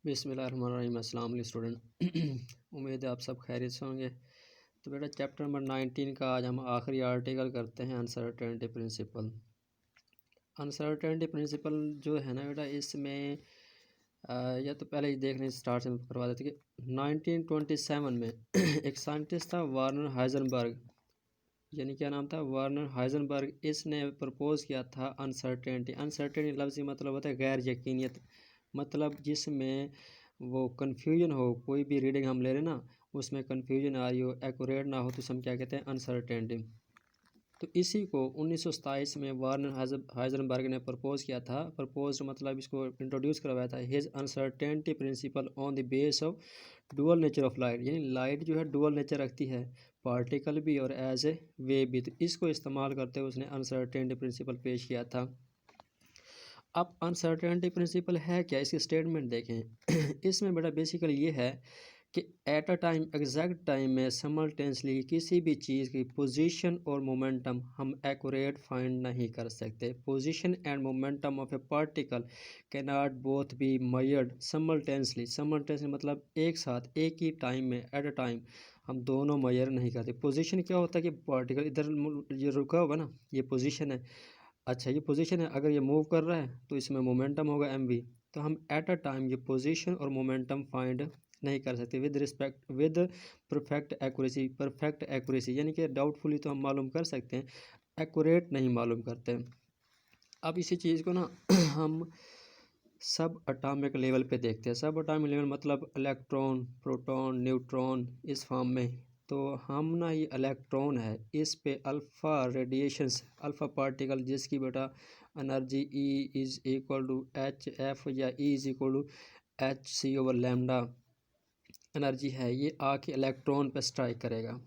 बिस्मिल्लाहिर्रहमानिर्रहीम। अस्सलाम वालेकुम स्टूडेंट। उम्मीद है आप सब खैरियत से होंगे। तो बेटा चैप्टर नंबर 19 का आज हम आखिरी आर्टिकल करते हैं अनसर्टेनिटी प्रिंसिपल। अनसर्टेनिटी प्रिंसिपल जो है ना बेटा, इसमें या तो पहले ही देखने स्टार्ट से करवा देते कि 1927 में एक साइंटिस्ट था वार्नर हाइजेनबर्ग, यानी क्या नाम था, वार्नर हाइजेनबर्ग। इसने प्रपोज किया था अनसर्टेनिटी। अनसर्टेनिटी लफ्ज़ मतलब होता है गैर यकीनियत, मतलब जिसमें वो कन्फ्यूजन हो, कोई भी रीडिंग हम ले रहे ना उसमें कन्फ्यूजन आ रही हो, एक्यूरेट ना हो, तो हम क्या कहते हैं, अनसर्टेनिटी। तो इसी को 1927 में वार्नर हाइजेनबर्ग ने प्रपोज किया था। प्रपोज मतलब इसको इंट्रोड्यूस करवाया था, his uncertainty principle on the base of dual nature of light, यानी लाइट जो है डुअल नेचर रखती है, पार्टिकल भी और एज ए वेव भी। तो इसको इस्तेमाल करते हुए उसने अनसर्टेनिटी प्रिंसिपल पेश किया था। अब अनसर्टेनिटी प्रिंसिपल है क्या, इसकी स्टेटमेंट देखें। इसमें बेटा बेसिकली ये है कि eight a time, exact time में समल्टेनियसली किसी भी चीज़ की पोजीशन और मोमेंटम हम एक्यूरेट फाइंड नहीं कर सकते। Position and momentum of a particle can not both be measured simultaneously. Simultaneously मतलब एक साथ, एक ही टाइम में, एट अ टाइम हम दोनों मेजर नहीं करते। पोजीशन क्या होता है कि पार्टिकल इधर ये रुका होगा ना, ये पोजीशन है। अच्छा ये पोजीशन है, अगर ये मूव कर रहा है तो इसमें मोमेंटम होगा mv। तो हम एट अ टाइम ये पोजीशन और मोमेंटम फाइंड नहीं कर सकते with perfect accuracy. Perfect accuracy यानी कि डाउटफुली तो हम मालूम कर सकते हैं, एक्यूरेट नहीं मालूम करते। अब इसी चीज़ को ना हम सब अटामिक लेवल पे देखते हैं। सब अटामिक लेवल मतलब इलेक्ट्रॉन, प्रोटॉन, न्यूट्रॉन, इस फॉर्म में। तो हम ना ये इलेक्ट्रॉन है, इस पे अल्फ़ा रेडिएशंस, अल्फ़ा पार्टिकल जिसकी बेटा energy E is equal to HF या E is equal to hc/λ energy है, ये आके इलेक्ट्रॉन पे स्ट्राइक करेगा।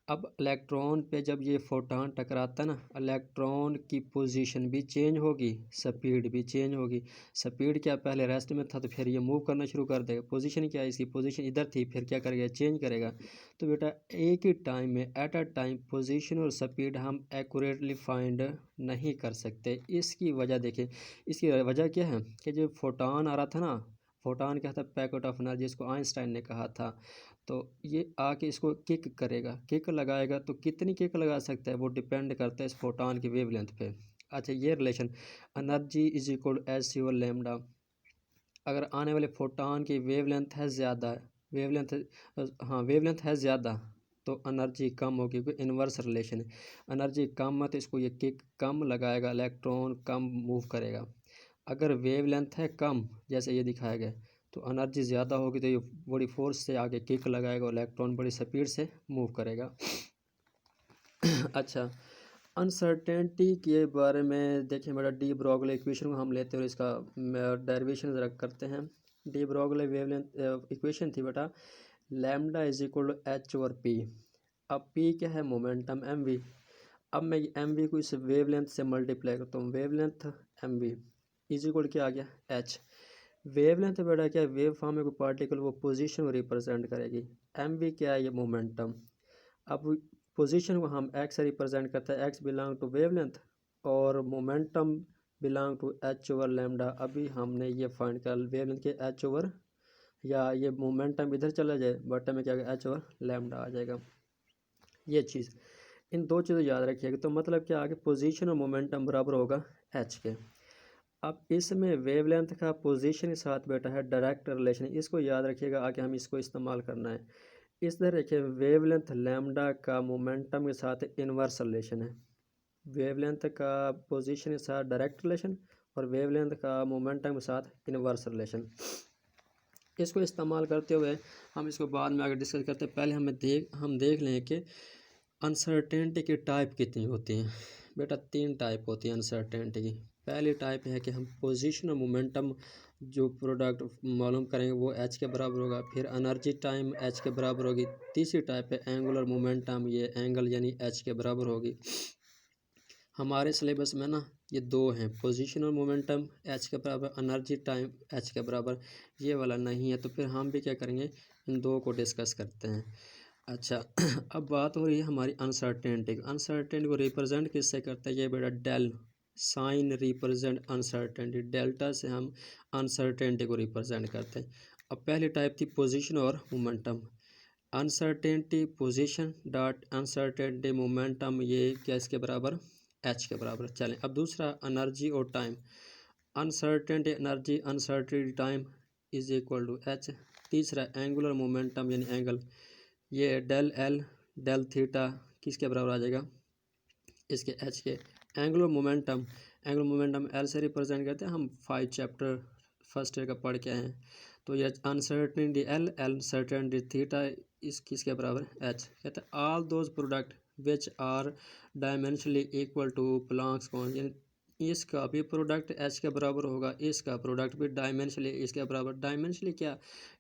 अब इलेक्ट्रॉन पे जब ये फोटॉन टकराता है ना, इलेक्ट्रॉन की पोजीशन भी चेंज होगी, स्पीड भी चेंज होगी। स्पीड क्या पहले रेस्ट में था, तो फिर ये मूव करना शुरू कर देगा। पोजीशन क्या है, इसकी पोजीशन इधर थी, फिर क्या करेगा, चेंज करेगा। तो बेटा एक ही टाइम में, एट अ टाइम, पोजीशन और स्पीड हम एक्यूरेटली फाइंड नहीं कर सकते। इसकी वजह देखें, इसकी वजह क्या है कि जो फोटॉन आ रहा था ना, फोटॉन क्या था, पैकेट ऑफ एनर्जी, जिसको आइंस्टाइन ने कहा था। तो ये आके इसको किक करेगा, किक लगाएगा। तो कितनी किक लगा सकता है वो डिपेंड करता है इस फोटॉन की वेवलेंथ पे। अच्छा ये relation energy is equal hc/λ। अगर आने वाले फोटॉन की वेवलेंथ है ज़्यादा, वेवलेंथ, हाँ वेवलेंथ है ज़्यादा, तो एनर्जी कम होगी, क्योंकि इन्वर्स रिलेशन है। एनर्जी कम है तो इसको ये किक कम लगाएगा, इलेक्ट्रॉन कम मूव करेगा। अगर वेवलेंथ है कम, जैसे ये दिखाया गया, तो एनर्जी ज़्यादा होगी तो ये बड़ी फोर्स से आगे किक लगाएगा, इलेक्ट्रॉन बड़ी स्पीड से मूव करेगा। अच्छा अनसर्टेनिटी के बारे में देखें बेटा, डी ब्रोगली इक्वेशन को हम लेते हैं और इसका डेरिवेशन ज़रा करते हैं। डी ब्रोगली वेवलेंथ इक्वेशन थी बेटा, lambda is equal to h/p। अब p क्या है, मोमेंटम mv। अब मैं mv को इस वेवलेंथ से मल्टीप्लाई करता हूँ, वेवलेंथ mv इज इक्वल क्या आ गया, h। वेवलेंथ बेटा क्या है, वेव फॉर्म में कोई पार्टिकल वो पोजीशन को रिप्रेजेंट करेगी। mv क्या है, ये मोमेंटम। अब पोजीशन को हम x से रिप्रेजेंट करते हैं, x बिलोंग टू वेवलेंथ और मोमेंटम बिलोंग टू h/λ। अभी हमने ये फाइंड कर वेवलेंथ के h/, या ये मोमेंटम इधर चला जाए, बटन में क्या h/λ आ जाएगा। ये चीज़, इन दो चीज़ों याद रखिएगा। तो मतलब क्या आगे पोजीशन और मोमेंटम बराबर होगा h के। अब इसमें वेवलेंथ का पोजीशन के साथ बेटा है डायरेक्ट रिलेशन, इसको याद रखिएगा, आगे हम इसको इस्तेमाल करना है। इस तरह देखिए, वेवलेंथ लैम्डा का मोमेंटम के साथ इन्वर्स रिलेशन है। वेवलेंथ का पोजीशन के साथ डायरेक्ट रिलेशन और वेवलेंथ का मोमेंटम के साथ इन्वर्स रिलेशन। इसको इस्तेमाल करते हुए हम इसको बाद में आगे डिस्कस करते हैं। पहले हम देख लें कि अनसर्टेनिटी की टाइप कितनी होती हैं। बेटा 3 टाइप होती हैं अनसर्टेनिटी की। पहली टाइप है कि हम पोजीशन और मोमेंटम जो प्रोडक्ट मालूम करेंगे वो h के बराबर होगा, फिर एनर्जी टाइम h के बराबर होगी। तीसरी टाइप है एंगुलर मोमेंटम, ये एंगल यानी h के बराबर होगी। हमारे सिलेबस में ना ये 2 हैं, पोजीशन और मोमेंटम h के बराबर, एनर्जी टाइम h के बराबर, ये वाला नहीं है। तो फिर हम भी क्या करेंगे, इन 2 को डिस्कस करते हैं। अच्छा अब बात हो रही है हमारी अनसर्टेनिटी। अनसर्टेनिटी को रिप्रेजेंट किससे करता है, ये बेटा del, sign represent uncertainty, delta से हम अनसर्टेनिटी को रिप्रेजेंट करते हैं। अब पहली टाइप थी पोजीशन और momentum. Uncertainty position dot uncertainty momentum, ये क्या इसके बराबर, एच के बराबर। चलें अब दूसरा एनर्जी और time. Uncertainty energy uncertainty time is equal to H. तीसरा एंगुलर मोमेंटम यानी एंगल, ये डेल एल डेल थीटा किसके बराबर आ जाएगा, इसके एच के। एंगुलर मोमेंटम एल से रिप्रेजेंट करते हैं, हम 5 चैप्टर फर्स्ट ईयर का पढ़ के आए हैं। तो ये अनसर्टेनिटी एल, अनसर्टेनिटी थीटा इस किसके बराबर, एच। कहते हैं all those product which are dimensionally equal to Planck's constant, इसका भी प्रोडक्ट एच के बराबर होगा, इसका प्रोडक्ट भी डायमेंशनली इसके बराबर। डायमेंशनली क्या,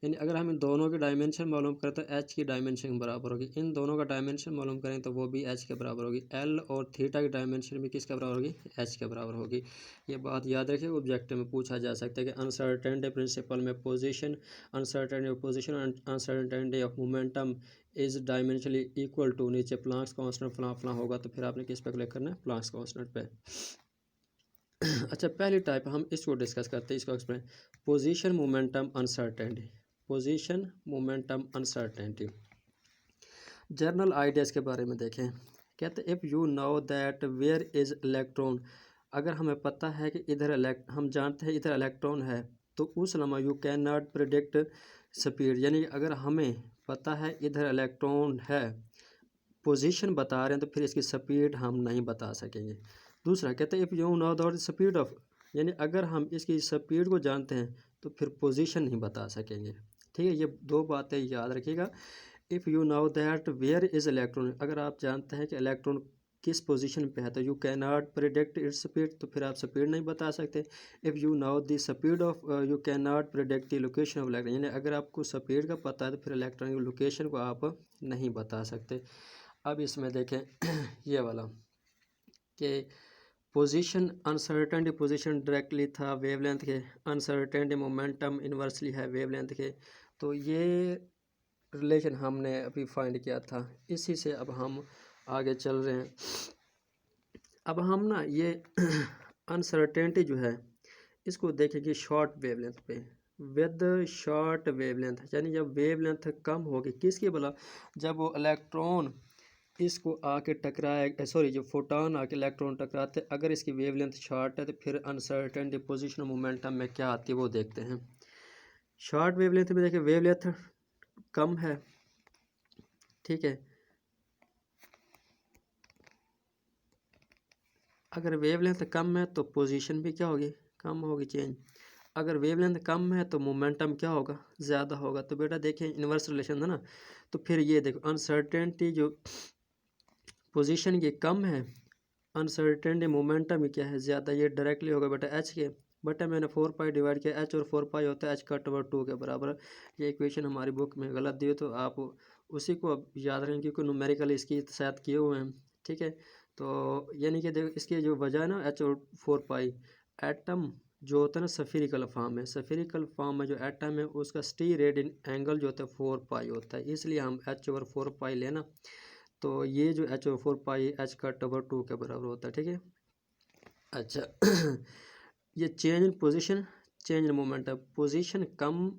यानी अगर हम इन दोनों की डायमेंशन मालूम करें तो एच की डायमेंशन बराबर होगी, इन दोनों का डायमेंशन मालूम करें तो वो भी एच के बराबर होगी। एल और थीटा की डायमेंशन भी किसके बराबर होगी, एच के बराबर होगी। ये बात याद रखिए, ऑब्जेक्टिव में पूछा जा सकता है कि अनसर्टेनिटी प्रिंसिपल में position, uncertainty of position, uncertainty of momentum is dimensionally equal to, नीचे प्लांक्स कांस्टेंट फलां फलां होगा, तो फिर आपने किस पे क्लिक करना है, प्लांक्स कांस्टेंट पे। अच्छा पहली टाइप हम इसको डिस्कस करते हैं, इसको explain. Position momentum uncertainty, position momentum uncertainty. General ideas के बारे में देखें। कहते हैं if you know that where is electron, अगर हमें पता है कि इधर हम जानते हैं इधर इलेक्ट्रॉन है, तो उस लम्हा you can not predict speed, यानी अगर हमें पता है इधर इलेक्ट्रॉन है, पोजीशन बता रहे हैं, तो फिर इसकी स्पीड हम नहीं बता सकेंगे। दूसरा कहते हैं if you know the speed of, यानी अगर हम इसकी स्पीड को जानते हैं तो फिर पोजीशन नहीं बता सकेंगे। ठीक है, ये दो बातें याद रखिएगा। If you know that where is electron, अगर आप जानते हैं कि इलेक्ट्रॉन किस पोजीशन पे है, तो you can not predict its speed, तो फिर आप स्पीड नहीं बता सकते। If you know the speed of, you can not predict the location of electron, यानी अगर आपको स्पीड का पता है तो फिर इलेक्ट्रॉन की लोकेशन को आप नहीं बता सकते। अब इसमें देखें ये वाला कि पोजीशन अनसर्टेनिटी, पोजीशन डायरेक्टली था वेवलेंथ के, अनसर्टेनिटी मोमेंटम इन्वर्सली है वेवलेंथ के। तो ये रिलेशन हमने अभी फाइंड किया था, इसी से अब हम आगे चल रहे हैं। अब हम ना ये अनसर्टेनिटी जो है इसको देखेंगे शॉर्ट वेवलेंथ पे, विद शॉर्ट वेवलेंथ, यानी जब वेवलेंथ कम होगी किसकी भला, जब वो इलेक्ट्रॉन इसको आके टकराए, सॉरी जो फोटोन आके इलेक्ट्रॉन टकराते, अगर इसकी वेवलेंथ शॉर्ट है तो फिर अनसर्टेनिटी पोजीशन मोमेंटम में क्या आती है वो देखते हैं। शॉर्ट वेवलेंथ में देखिए वेवलेंथ कम है, ठीक है, अगर वेवलेंथ कम है तो पोजीशन भी क्या होगी, कम होगी चेंज। अगर वेवलेंथ कम है तो मोमेंटम क्या होगा, ज़्यादा होगा। तो बेटा देखिए इन्वर्स रिलेशन था ना, तो फिर ये देखो अनसर्टेनिटी जो पोजीशन की कम है, अनसर्टेनिटी मोमेंटम ही क्या है, ज़्यादा, ये डायरेक्टली होगा बेटा एच के, बटा मैंने 4 पाई डिवाइड किया, एच और 4 पाई होता है एच कट ओवर 2 के बराबर। ये इक्वेशन हमारी बुक में गलत दी है तो आप उसी को अब याद रखें, क्योंकि न्यूमेरिकल इसकी साथ किए हुए हैं। ठीक है, तो यानी कि देखो इसकी जो वजह है ना एच और 4 पाई, एटम जो होता है ना सफेरिकल फॉर्म है, सफेरिकल फॉर्म में जो एटम है उसका स्टी रेडियन एंगल जो होता है 4 पाई होता है, इसलिए हम एच ओवर 4 पाई लेना, तो ये जो एच ओवर 4 पाई एच कट ओवर 2 के बराबर होता है। ठीक है, अच्छा ये change in position, change in momentum, position come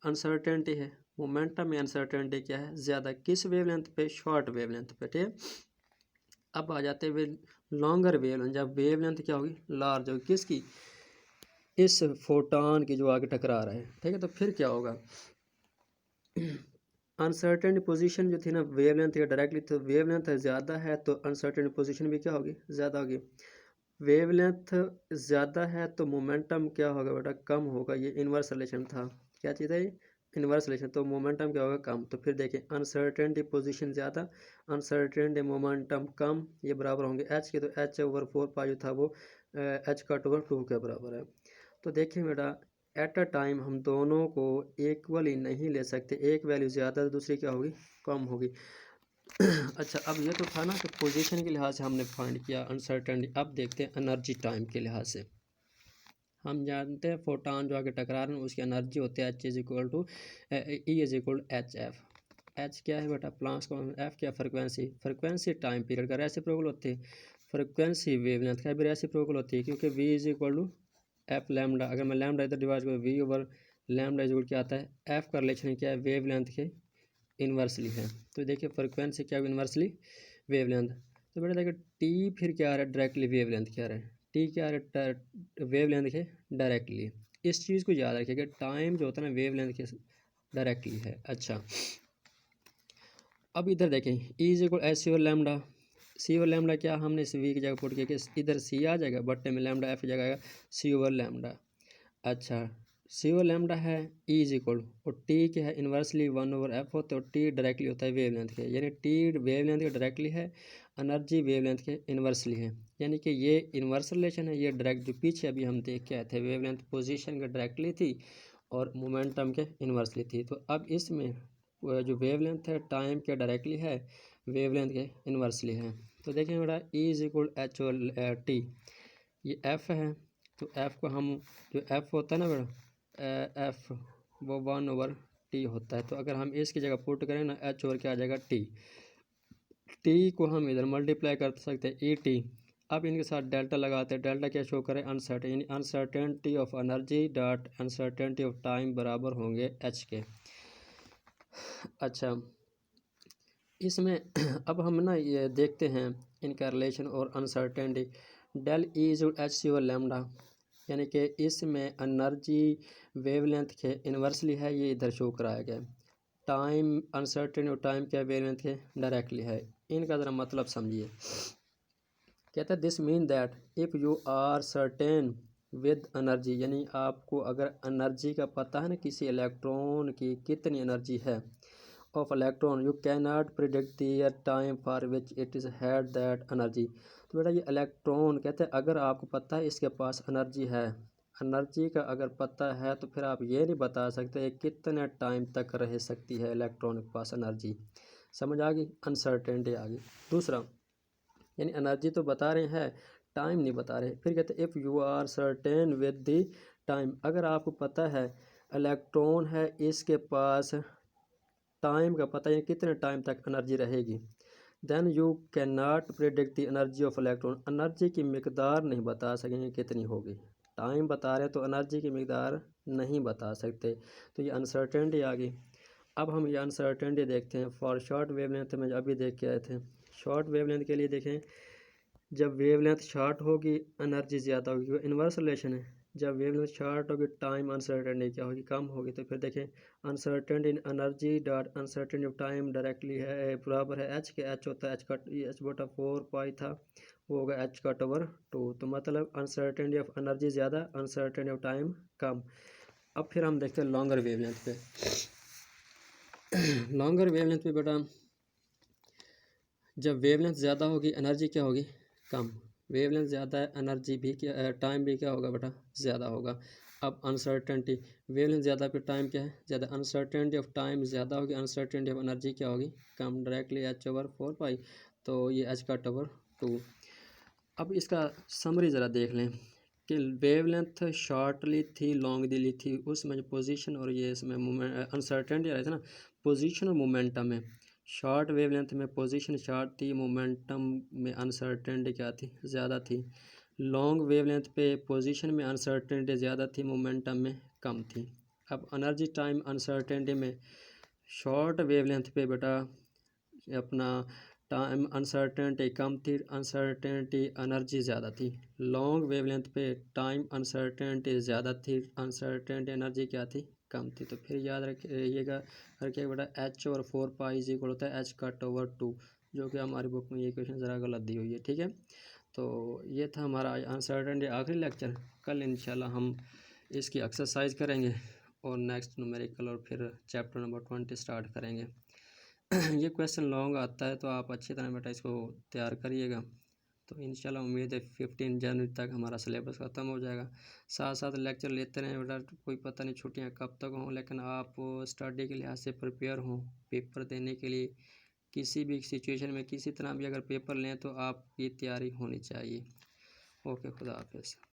uncertainty है, मोमेंटम में अनसर्टेनिटी क्या है, ज़्यादा, किस वेवलेंथ पे, शॉर्ट वेवलेंथ पे। ठीक है, अब आ जाते हैं लॉन्गर वेवलेंथ, जब वेवलेंथ क्या होगी, लार्ज होगी, किसकी, इस फोटोन की जो आगे टकरा रहा है। ठीक है, तो फिर क्या होगा, अनसर्टेन पोजीशन जो थी ना वेवलेंथ का डायरेक्टली, तो वेवलेंथ ज़्यादा है तो अनसर्टेन पोजीशन भी क्या होगी, ज़्यादा होगी। वेवलेंथ ज़्यादा है तो मोमेंटम क्या होगा बेटा, कम होगा। ये इन्वर्स रिलेशन था, क्या चीज़ है ये, इन्वर्स रिलेशन, तो मोमेंटम क्या होगा, कम। तो फिर देखें अनसर्टेनिटी पोजीशन ज़्यादा, अनसर्टेनिटी मोमेंटम कम, ये बराबर होंगे एच के, तो एच ओवर 4 पाई जो था वो एच कट ओवर 2 के बराबर है। तो देखिए बेटा एट अ टाइम हम दोनों को इक्वली नहीं ले सकते, एक वैल्यू ज़्यादा तो दूसरी क्या होगी, कम होगी। अच्छा अब ये तो था ना कि पोजीशन के लिहाज से हमने फाइंड किया अनसर्टेनिटी। अब देखते हैं एनर्जी टाइम के लिहाज से। हम जानते हैं फोटोन जो आगे टकरा रहे हैं उसकी एनर्जी होती है H is equal to E is equal to H F. H क्या है बेटा, प्लांक्स का, एफ क्या फ्रिक्वेंसी, फ्रिक्वेंसी टाइम पीरियड का रेसिप्रोकल होती है। फ्रिक्वेंसी वेवलेंथ का भी रेसिप्रोकल होती है, क्योंकि v is equal to F lambda. अगर मैं लैम्डा इधर डिवाइड करूँ v over lambda is equal क्या आता है, एफ का रिलेशन क्या है, वेवलेंथ के इन्वर्सली है। तो देखिए फ्रिक्वेंसी क्या है, इन्वर्सली वेवलेंथ। तो बेटा देखिए टी फिर क्या आ रहा है, डायरेक्टली वेवलेंथ क्या आ रहा है, टी क्या आ रहा है, वेवलेंथ के डायरेक्टली। इस चीज़ को याद रखिए कि टाइम जो होता है ना वेवलेंथ के डायरेक्टली है। अच्छा अब इधर देखें E is equal S C और लैम्डा, सी और लैम्डा क्या हमने इस वी की जगह पुट किया कि इधर सी आ जाएगा, बट्टे में लैम्डा एफ जगह आएगा सी ओवर लैम्डा। अच्छा सी ओवर लैम्डा है, ई इज इक्वल और टी क्या है, इन्वर्सली 1/f होता है, और टी डायरेक्टली होता है वेवलेंथ के, यानी टी वेवलेंथ के डायरेक्टली है, एनर्जी वेवलेंथ के इन्वर्सली है। यानी कि ये इन्वर्स रिलेशन है, ये डायरेक्ट जो पीछे अभी हम देख के आए थे, वेवलेंथ पोजीशन के डायरेक्टली थी और मोमेंटम के इन्वर्सली थी। तो अब इसमें जो वेवलेंथ है टाइम के डायरेक्टली है, वेवलेंथ के इन्वर्सली है। तो देखिए बेटा ई इज इक्वल एच और टी, ये एफ है, तो एफ को हम जो एफ होता है ना बेटा एफ वो 1/t होता है। तो अगर हम इसकी जगह पुट करें ना एच और क्या आ जाएगा टी, टी को हम इधर मल्टीप्लाई कर सकते हैं ई टी। अब इनके साथ डेल्टा लगाते हैं, डेल्टा क्या शो करें, अनसर्टेन, यानी uncertainty of energy dot uncertainty of time बराबर होंगे एच के। अच्छा इसमें अब हम ना ये देखते हैं इनका रिलेशन और uncertainty, del E is H C और लैम्डा, यानी कि इसमें एनर्जी वेवलेंथ के इन्वर्सली है, ये इधर शो कराया गया। टाइम अनसर्टेन और टाइम क्या वेवलेंथ के डायरेक्टली है। इनका ज़रा मतलब समझिए, कहता है this mean that if you are certain with energy, यानी आपको अगर एनर्जी का पता है ना किसी इलेक्ट्रॉन की कितनी एनर्जी है of electron, you can not predict the time for which it is had that energy. तो बेटा ये इलेक्ट्रॉन कहते हैं अगर आपको पता है इसके पास एनर्जी है, एनर्जी का अगर पता है तो फिर आप ये नहीं बता सकते कितने टाइम तक रह सकती है इलेक्ट्रॉन के पास एनर्जी। समझ आ गई, अनसर्टेनिटी आ गई। दूसरा यानी एनर्जी तो बता रहे हैं, टाइम नहीं बता रहे। फिर कहते हैं if you are certain with the time, अगर आपको पता है इलेक्ट्रॉन है इसके पास टाइम का पता है कितने टाइम तक एनर्जी रहेगी, then you can not predict the energy of electron, energy की मकदार नहीं बता सकेंगे कितनी होगी। टाइम बता रहे तो एनर्जी की मकदार नहीं बता सकते, तो ये अनसर्टेनिटी आ गई। अब हम ये अनसर्टेनिटी देखते हैं फॉर शॉर्ट वेवलेंथ में, अभी देख के आए थे। शॉर्ट वेवलेंथ के लिए देखें, जब वेवलेंथ शॉर्ट होगी एनर्जी ज़्यादा होगी, वो इन्वर्स रिलेशन है। जब वेवलेंथ शॉर्ट होगी टाइम अनसर्टेनिटी क्या होगी, कम होगी। तो फिर देखें uncertainty in energy dot uncertainty of time directly है बराबर है एच के, एच होता है एच का, एच बटा 4 पाई था, वो होगा एच कट ओवर 2। तो मतलब अनसर्टेनिटी ऑफ एनर्जी ज़्यादा, अनसर्टेनिटी ऑफ टाइम कम। अब फिर हम देखते हैं लॉन्गर वेवलेंथ पे। लॉन्गर वेवलेंथ पे बेटा जब वेवलेंथ ज़्यादा होगी एनर्जी क्या होगी, कम। वेवलेंथ ज़्यादा है एनर्जी भी क्या, टाइम भी क्या होगा बेटा, ज़्यादा होगा। अब अनसर्टेनिटी, वेवलेंथ ज़्यादा पे टाइम क्या है ज़्यादा, अनसर्टेनिटी ऑफ टाइम ज़्यादा होगी, अनसर्टेनिटी ऑफ एनर्जी क्या होगी, कम। डायरेक्टली एच ओवर 4 पाई, तो ये एच कट ओवर 2। अब इसका समरी ज़रा देख लें कि वेवलेंथ शॉर्टली थी लॉन्गली थी, उसमें जो पोजीशन और ये इसमें मोमेंट अनसर्टेनिटी आ रही थी ना, पोजीशन और मोमेंटम में। शॉर्ट वेवलेंथ में पोजीशन शॉर्ट थी, मोमेंटम में अनसर्टेनिटी क्या थी, ज़्यादा थी। लॉन्ग वेवलेंथ पे पोजीशन में अनसर्टेनिटी ज़्यादा थी, मोमेंटम में कम थी। अब एनर्जी टाइम अनसर्टेनिटी में शॉर्ट वेवलेंथ पे बेटा अपना टाइम अनसर्टेनिटी कम थी, अनसर्टेनिटी एनर्जी ज़्यादा थी। लॉन्ग वेवलेंथ पे टाइम अनसर्टेनिटी ज़्यादा थी, अनसर्टेनिटी एनर्जी क्या थी, कम थी। तो फिर याद रखिएगा बेटा H over 4 pi is equal होता है एच कट ओवर 2, जो कि हमारी बुक में ये क्वेश्चन ज़रा गलत दी हुई है, ठीक है। तो ये था हमारा आज अनसर्टेनिटी आखिरी लेक्चर। कल इंशाल्लाह हम इसकी एक्सरसाइज करेंगे और नेक्स्ट न्यूमेरिकल और फिर चैप्टर नंबर 20 स्टार्ट करेंगे। ये क्वेश्चन लॉन्ग आता है तो आप अच्छी तरह बेटा इसको तैयार करिएगा। तो इंशाल्लाह उम्मीद है 15 जनवरी तक हमारा सिलेबस ख़त्म हो जाएगा। साथ साथ लेक्चर लेते रहें बेटा, कोई पता नहीं छुट्टियां कब तक हों, लेकिन आप स्टडी के लिहाज से प्रिपेयर हों पेपर देने के लिए। किसी भी सिचुएशन में किसी तरह भी अगर पेपर लें तो आपकी तैयारी होनी चाहिए। ओके, खुदा हाफिज़।